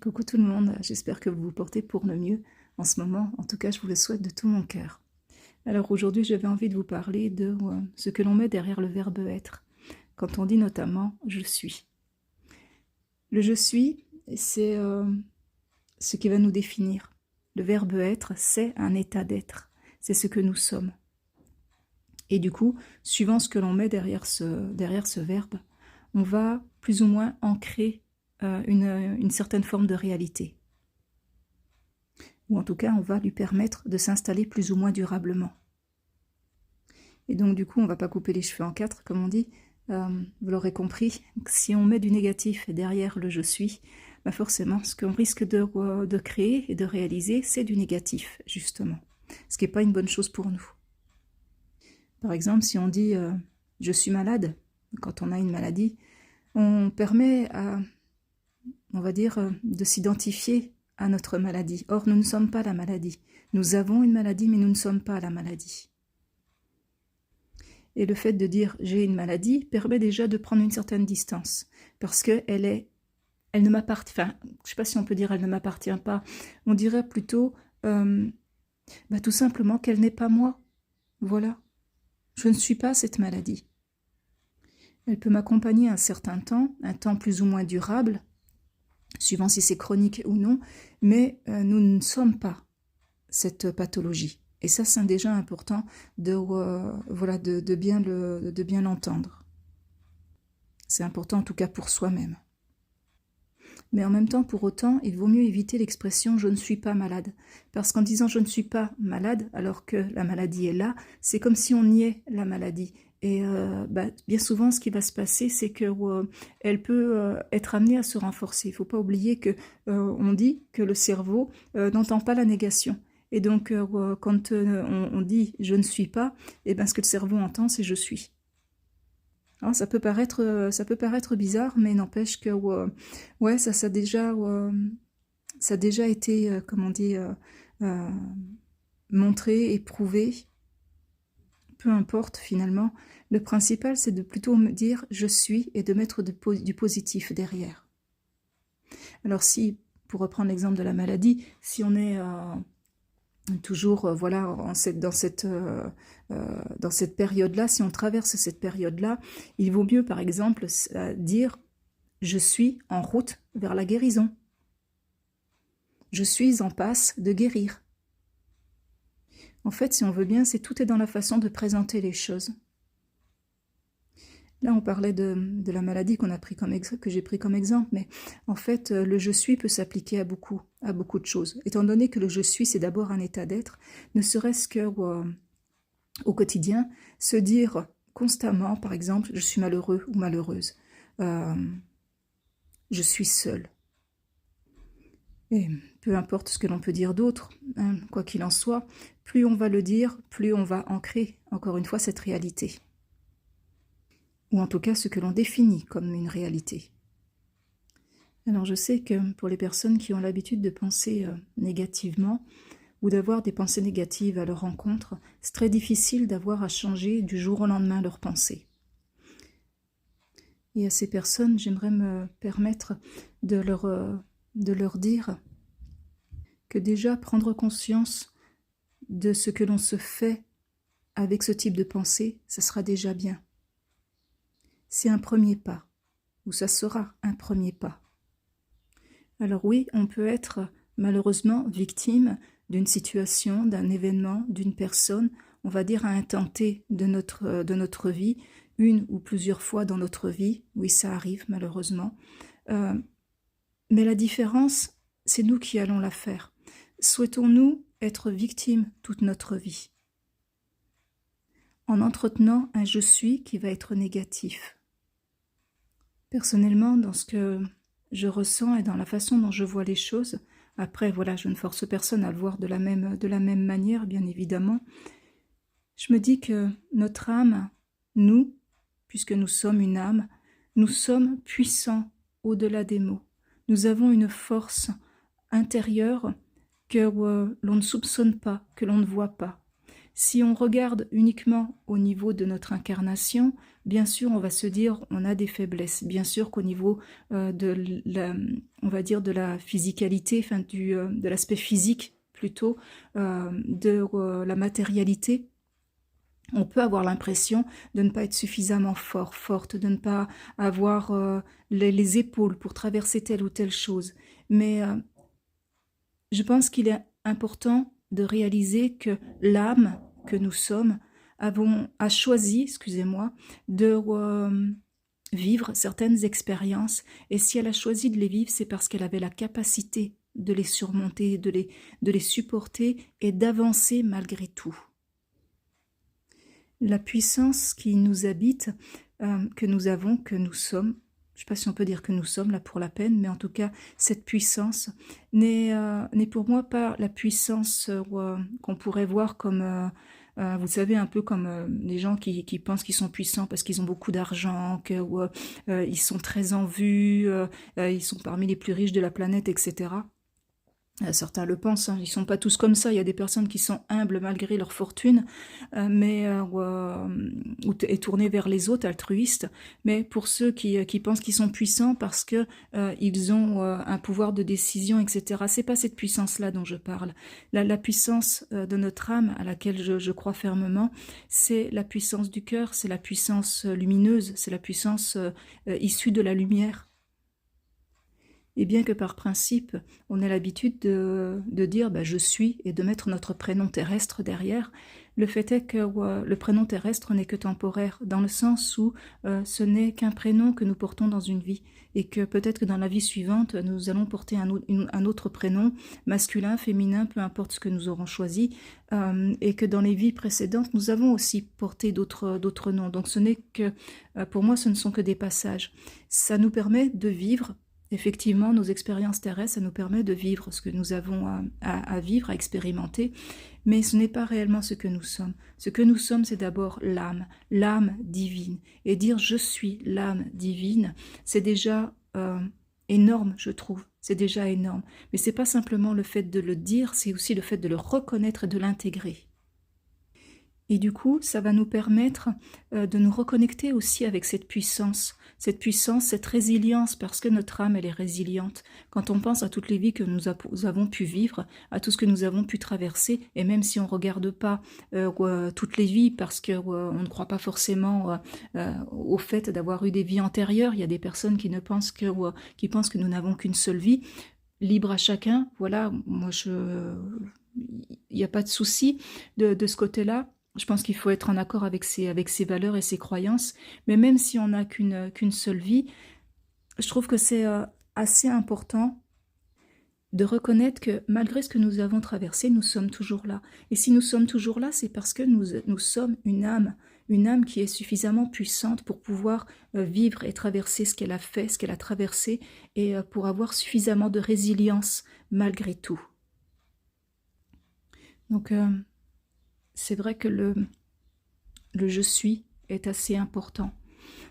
Coucou tout le monde, j'espère que vous vous portez pour le mieux en ce moment. En tout cas, je vous le souhaite de tout mon cœur. Alors aujourd'hui, j'avais envie de vous parler de ce que l'on met derrière le verbe être, quand on dit notamment « je suis ». Le « je suis », c'est ce qui va nous définir. Le verbe être, c'est un état d'être, c'est ce que nous sommes. Et du coup, suivant ce que l'on met derrière ce verbe, on va plus ou moins ancrer une certaine forme de réalité. Ou en tout cas, on va lui permettre de s'installer plus ou moins durablement. Et donc du coup, on ne va pas couper les cheveux en quatre, comme on dit. Vous l'aurez compris, si on met du négatif derrière le « je suis », bah forcément, ce qu'on risque de créer et de réaliser, c'est du négatif, justement. Ce qui n'est pas une bonne chose pour nous. Par exemple, si on dit « je suis malade », quand on a une maladie, on permet à, on va dire, de s'identifier à notre maladie. Or, nous ne sommes pas la maladie. Nous avons une maladie, mais nous ne sommes pas la maladie. Et le fait de dire « j'ai une maladie » permet déjà de prendre une certaine distance, parce qu'elle ne m'appartient, enfin, je ne sais pas si on peut dire « elle ne m'appartient pas », on dirait plutôt tout simplement qu'elle n'est pas moi. Voilà. Je ne suis pas cette maladie. Elle peut m'accompagner un certain temps, un temps plus ou moins durable, suivant si c'est chronique ou non, mais nous ne sommes pas cette pathologie. Et ça, c'est déjà important de bien l'entendre. C'est important en tout cas pour soi-même. Mais en même temps, pour autant, il vaut mieux éviter l'expression « je ne suis pas malade ». Parce qu'en disant « je ne suis pas malade », alors que la maladie est là, c'est comme si on niait la maladie. Et bien souvent, ce qui va se passer, c'est qu'elle peut être amenée à se renforcer. Il ne faut pas oublier qu'on dit que le cerveau n'entend pas la négation. Et donc, quand on dit « je ne suis pas », et ce que le cerveau entend, c'est « je suis ». Alors, ça peut paraître bizarre, mais n'empêche que ouais, ça a déjà été, montré et prouvé. Peu importe finalement. Le principal, c'est de plutôt me dire « je suis » et de mettre du positif derrière. Alors si, pour reprendre l'exemple de la maladie, si on est toujours dans cette période-là, si on traverse cette période-là, il vaut mieux par exemple dire « je suis en route vers la guérison ». Je suis en passe de guérir. En fait, si on veut bien, tout est dans la façon de présenter les choses. Là, on parlait de la maladie que j'ai pris comme exemple, mais en fait, le « je suis » peut s'appliquer à beaucoup de choses. Étant donné que le « je suis », c'est d'abord un état d'être, ne serait-ce qu'au quotidien, se dire constamment, par exemple, « je suis malheureux ou malheureuse »,« je suis seule ». Et peu importe ce que l'on peut dire d'autre, hein, quoi qu'il en soit, plus on va le dire, plus on va ancrer, encore une fois, cette réalité. Ou en tout cas ce que l'on définit comme une réalité. Alors je sais que pour les personnes qui ont l'habitude de penser négativement, ou d'avoir des pensées négatives à leur encontre, c'est très difficile d'avoir à changer du jour au lendemain leurs pensées. Et à ces personnes, j'aimerais me permettre de leur dire que déjà prendre conscience de ce que l'on se fait avec ce type de pensée, ça sera déjà bien. C'est un premier pas, ou ça sera un premier pas. Alors oui, on peut être malheureusement victime d'une situation, d'un événement, d'une personne, on va dire à un temps T de notre vie, une ou plusieurs fois dans notre vie, oui ça arrive malheureusement, mais la différence, c'est nous qui allons la faire. Souhaitons-nous être victimes toute notre vie en entretenant un « je suis » qui va être négatif? Personnellement, dans ce que je ressens et dans la façon dont je vois les choses, après voilà, je ne force personne à le voir de la même manière, bien évidemment, je me dis que notre âme, nous, puisque nous sommes une âme, nous sommes puissants au-delà des mots. Nous avons une force intérieure que l'on ne soupçonne pas, que l'on ne voit pas. Si on regarde uniquement au niveau de notre incarnation, bien sûr, on va se dire on a des faiblesses. Bien sûr qu'au niveau de la, on va dire de la physicalité, enfin de l'aspect physique plutôt, de la matérialité, on peut avoir l'impression de ne pas être suffisamment fort, forte, de ne pas avoir les épaules pour traverser telle ou telle chose. Mais je pense qu'il est important de réaliser que l'âme que nous sommes a choisi, excusez-moi, de vivre certaines expériences. Et si elle a choisi de les vivre, c'est parce qu'elle avait la capacité de les surmonter, de les supporter et d'avancer malgré tout. La puissance qui nous habite, que nous avons, que nous sommes, je ne sais pas si on peut dire que nous sommes là pour la peine, mais en tout cas, cette puissance n'est pour moi pas la puissance qu'on pourrait voir comme, vous savez, un peu comme les gens qui pensent qu'ils sont puissants parce qu'ils ont beaucoup d'argent, qu'ils sont très en vue, ils sont parmi les plus riches de la planète, etc. Certains le pensent, hein, ils ne sont pas tous comme ça. Il y a des personnes qui sont humbles malgré leur fortune, et tournées vers les autres, altruistes. Mais pour ceux qui pensent qu'ils sont puissants parce que ils ont un pouvoir de décision, etc. C'est pas cette puissance-là dont je parle. La puissance de notre âme, à laquelle je crois fermement, c'est la puissance du cœur, c'est la puissance lumineuse, c'est la puissance issue de la lumière. Et bien que par principe, on ait l'habitude de dire je suis et de mettre notre prénom terrestre derrière, le fait est que le prénom terrestre n'est que temporaire, dans le sens où ce n'est qu'un prénom que nous portons dans une vie, et que peut-être que dans la vie suivante, nous allons porter un autre prénom, masculin, féminin, peu importe ce que nous aurons choisi, et que dans les vies précédentes, nous avons aussi porté d'autres noms. Donc ce n'est que, pour moi, ce ne sont que des passages. Ça nous permet de vivre. Effectivement, nos expériences terrestres, ça nous permet de vivre ce que nous avons à vivre, à expérimenter, mais ce n'est pas réellement ce que nous sommes. Ce que nous sommes, c'est d'abord l'âme divine. Et dire « je suis l'âme divine », c'est déjà énorme, je trouve. C'est déjà énorme. Mais ce n'est pas simplement le fait de le dire, c'est aussi le fait de le reconnaître et de l'intégrer. Et du coup, ça va nous permettre de nous reconnecter aussi avec cette puissance, cette résilience, parce que notre âme, elle est résiliente. Quand on pense à toutes les vies que nous avons pu vivre, à tout ce que nous avons pu traverser, et même si on ne regarde pas toutes les vies, parce qu'on ne croit pas forcément au fait d'avoir eu des vies antérieures, il y a des personnes qui pensent que nous n'avons qu'une seule vie, libre à chacun, voilà, moi il n'y a pas de souci de ce côté-là. Je pense qu'il faut être en accord avec ses valeurs et ses croyances. Mais même si on n'a qu'une seule vie, je trouve que c'est assez important de reconnaître que malgré ce que nous avons traversé, nous sommes toujours là. Et si nous sommes toujours là, c'est parce que nous sommes une âme qui est suffisamment puissante pour pouvoir vivre et traverser ce qu'elle a fait, ce qu'elle a traversé, et pour avoir suffisamment de résilience malgré tout. Donc, c'est vrai que le je suis est assez important,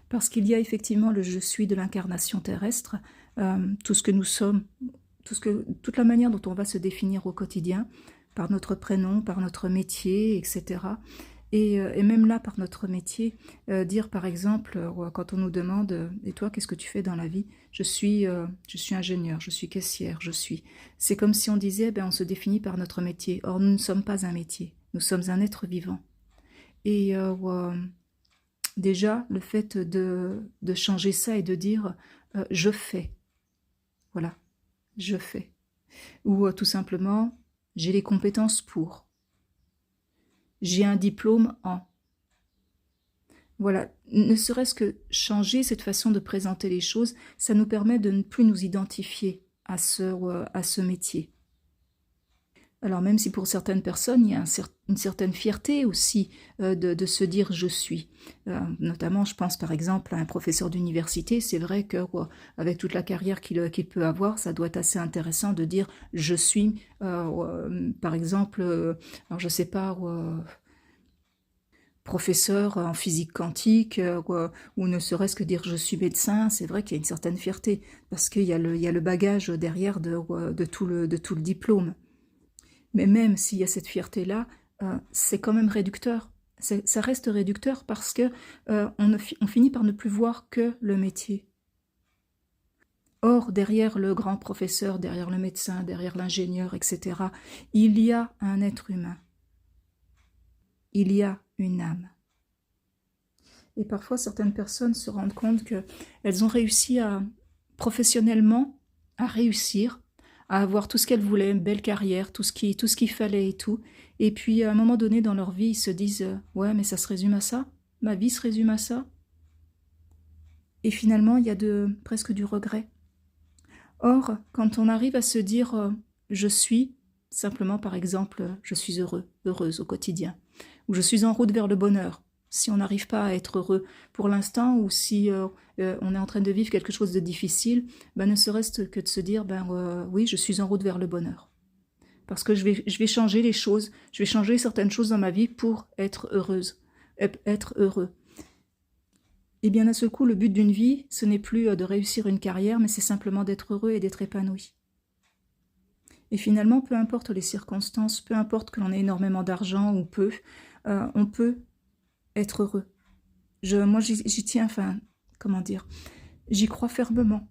parce qu'il y a effectivement le je suis de l'incarnation terrestre, tout ce que nous sommes, toute la manière dont on va se définir au quotidien, par notre prénom, par notre métier, etc. Et même là, par notre métier, dire par exemple, quand on nous demande « Et toi, qu'est-ce que tu fais dans la vie ?» je suis ingénieur, je suis caissière, C'est comme si on disait, on se définit par notre métier. Or, nous ne sommes pas un métier, nous sommes un être vivant. Et déjà, le fait de changer ça et de dire « je fais », voilà, je fais. Ou tout simplement « j'ai les compétences pour ». J'ai un diplôme en. Voilà, ne serait-ce que changer cette façon de présenter les choses, ça nous permet de ne plus nous identifier à ce métier. Alors même si pour certaines personnes, il y a une certaine fierté aussi de se dire « je suis ». Notamment, je pense par exemple à un professeur d'université, c'est vrai qu'avec toute la carrière qu'il peut avoir, ça doit être assez intéressant de dire « je suis ». Par exemple, alors je ne sais pas... professeur en physique quantique, ou ne serait-ce que dire je suis médecin, c'est vrai qu'il y a une certaine fierté, parce qu'il y a le bagage derrière de tout le diplôme. Mais même s'il y a cette fierté-là, c'est quand même réducteur. Ça reste réducteur parce que on finit par ne plus voir que le métier. Or, derrière le grand professeur, derrière le médecin, derrière l'ingénieur, etc., il y a un être humain. Il y a une âme. Et parfois, certaines personnes se rendent compte qu'elles ont réussi professionnellement à réussir, à avoir tout ce qu'elles voulaient, une belle carrière, tout ce qu'il fallait et tout. Et puis, à un moment donné dans leur vie, ils se disent « Ouais, mais ça se résume à ça? Ma vie se résume à ça ?» Et finalement, il y a presque du regret. Or, quand on arrive à se dire je suis, simplement par exemple, je suis heureux, heureuse au quotidien, ou je suis en route vers le bonheur, si on n'arrive pas à être heureux pour l'instant, ou si on est en train de vivre quelque chose de difficile, ben, ne serait-ce que de se dire oui, je suis en route vers le bonheur. Parce que je vais changer les choses, je vais changer certaines choses dans ma vie pour être heureuse, être heureux. Et bien d'un seul coup, le but d'une vie, ce n'est plus de réussir une carrière, mais c'est simplement d'être heureux et d'être épanoui. Et finalement, peu importe les circonstances, peu importe que l'on ait énormément d'argent ou peu, on peut être heureux. Moi, j'y tiens, comment dire, j'y crois fermement.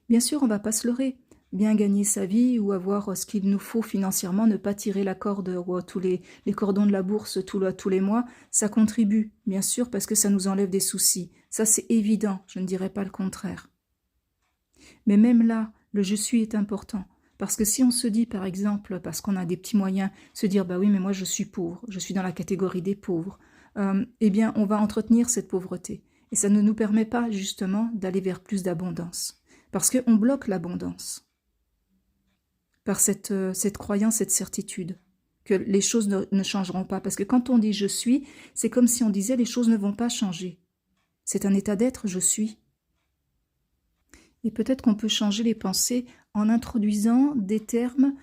Bien sûr, on ne va pas se leurrer. Bien gagner sa vie ou avoir ce qu'il nous faut financièrement, ne pas tirer la corde ou tous les cordons de la bourse tous les mois, ça contribue, bien sûr, parce que ça nous enlève des soucis. Ça, c'est évident, je ne dirais pas le contraire. Mais même là, le « je suis » est important. Parce que si on se dit, par exemple, parce qu'on a des petits moyens, se dire « bah oui, mais moi je suis pauvre, je suis dans la catégorie des pauvres », eh bien, on va entretenir cette pauvreté. Et ça ne nous permet pas, justement, d'aller vers plus d'abondance. Parce qu'on bloque l'abondance par cette croyance, cette certitude, que les choses ne changeront pas. Parce que quand on dit « je suis », c'est comme si on disait « les choses ne vont pas changer ». C'est un état d'être « je suis ». Et peut-être qu'on peut changer les pensées en introduisant des termes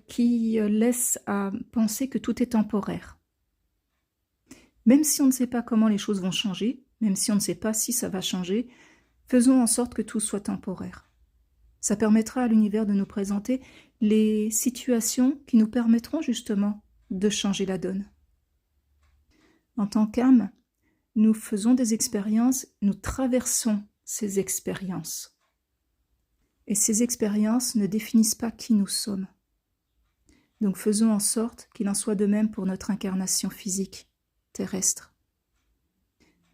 qui laissent à penser que tout est temporaire. Même si on ne sait pas comment les choses vont changer, même si on ne sait pas si ça va changer, faisons en sorte que tout soit temporaire. Ça permettra à l'univers de nous présenter les situations qui nous permettront justement de changer la donne. En tant qu'âme, nous faisons des expériences, nous traversons ces expériences. Et ces expériences ne définissent pas qui nous sommes. Donc faisons en sorte qu'il en soit de même pour notre incarnation physique, terrestre.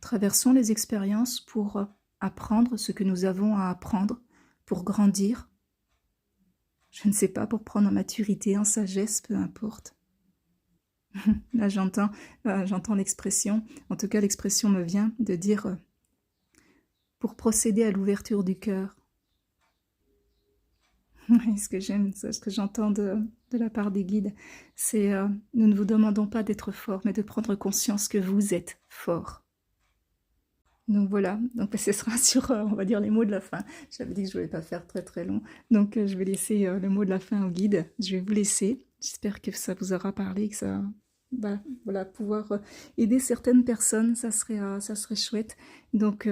Traversons les expériences pour apprendre ce que nous avons à apprendre, pour grandir, je ne sais pas, pour prendre en maturité, en sagesse, peu importe. Là, j'entends l'expression, en tout cas l'expression me vient de dire pour procéder à l'ouverture du cœur. Ce que j'aime, ce que j'entends de la part des guides, c'est nous ne vous demandons pas d'être fort, mais de prendre conscience que vous êtes fort. Donc voilà, donc ce sera sur, on va dire, les mots de la fin. J'avais dit que je ne voulais pas faire très très long, donc je vais laisser le mot de la fin au guide. Je vais vous laisser, j'espère que ça vous aura parlé, que ça va pouvoir aider certaines personnes, ça serait chouette. Donc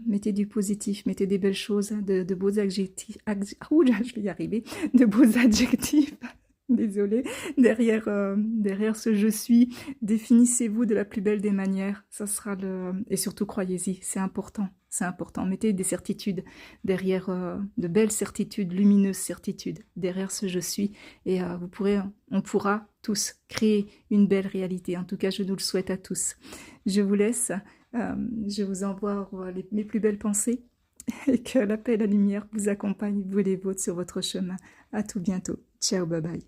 mettez du positif, mettez des belles choses, de beaux adjectifs, je vais y arriver, de beaux adjectifs. Désolée, derrière ce « je suis », définissez-vous de la plus belle des manières, ça sera et surtout croyez-y, c'est important, mettez des certitudes derrière, de belles certitudes, lumineuses certitudes, derrière ce « je suis », et on pourra tous créer une belle réalité, en tout cas je nous le souhaite à tous. Je vous laisse, je vous envoie mes plus belles pensées, et que la paix et la lumière vous accompagnent, vous et les vôtres, sur votre chemin. À tout bientôt, ciao, bye bye.